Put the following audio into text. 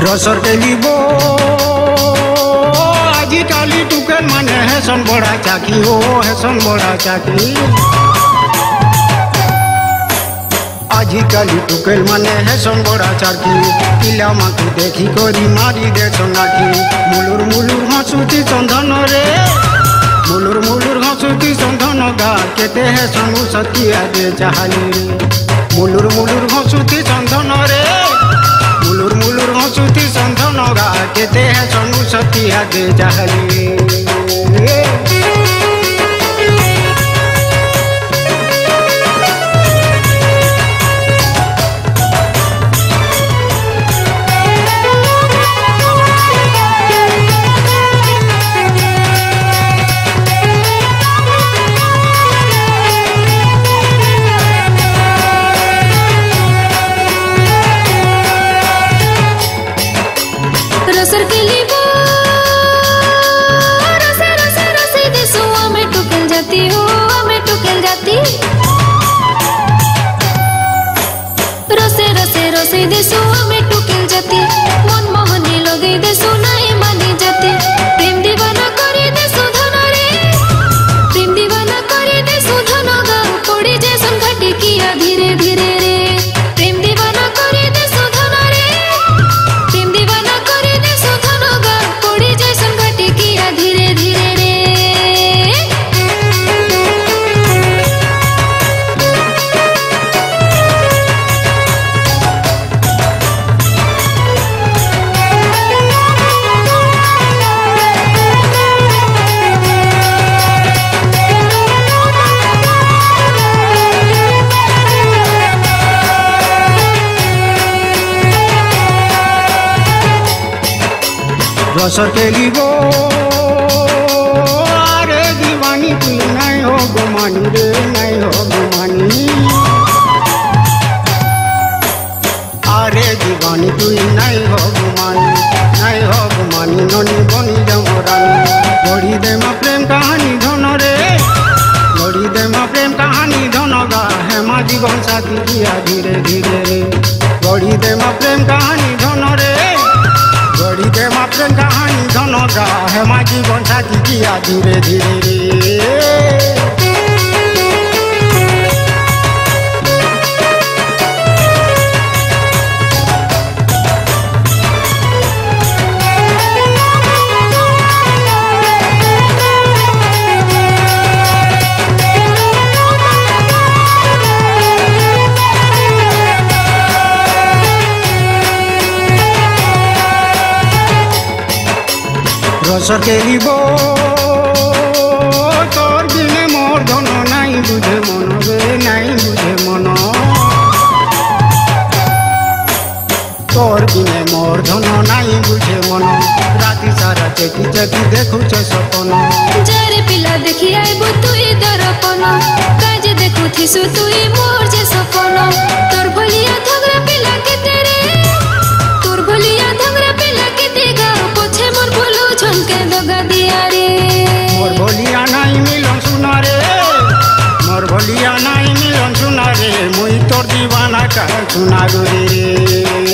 रसर के लिबो आजिकाली टुकेल माने हेसन बड़ा चाकी हो हेसन बड़ा चाकी आजिकाली टुकेल माने हेसन बड़ा चाकी पिला माकु देखी करी मारी दे सोनाकी मुलुर मुलुर हसुती चंदन रे मुलुर मुलुर हसुती चंदन गा केते हेसन सतिया दे चाहाली मुलुर मुलुर हसुती चंदन रे मुलुर मुलुर हसुती चंदन गा केते हेसन सतिया दे चाहाली रसर के लिबो रसे रसे रसे देसो हमें टुकल जाती हो हमें टुकल जाती रसे रसे रसे देसो हमें टुकल जाती मन मोहनी लगे देसो नहीं मानी जाती प्रेम दीवाना करे देसो धन रे प्रेम दीवाना करे देसो धन गा पड़ी जैसन घटी किया धीरे धीरे रे प्रेम दीवाना करे देसो धन रे प्रेम दीवाना करे देसो धन गा पड़ी जैसन घटी किया धीरे धीरे रे रसर के लिबो अरे दीवानी तू नहीं हो गुमानी रे नहीं हो गुमानी अरे दीवानी तू नहीं हो गुमानी ननी बनी जमरानी गढ़ी दे मा प्रेम कहानी धन रे गढ़ी दे मा प्रेम कहानी धन गा हेमा जीवन साथी किया धीरे धीरे रे गढ़ी दे मा प्रेम कहानी धन रे गढ़ी दे मा प्रेम कहानी धन गा हेमा जीवन साथी किया धीरे धीरे रे रसर के लिबो तोर बिने मोर धन नहीं बुझे मन रे नहीं बुझे मन तोर बिने मोर धन नहीं बुझे मन राति सारा चेकी चेकी देखु छे सपन जारे पिला देखी आइबो तुई दरपन काजे देखु थिसु तुई मोर जे सपन तोर भलिया धगरा पिला के तेरे तोर भलिया धगरा पिला के देगा पोछे मोर भुलु झनके दगा दिया रे मोर भलिया नहीं मिलन सुना रे मोर भलिया नहीं मिलन सुना रे मुई तोर दीवाना कह सुना रे।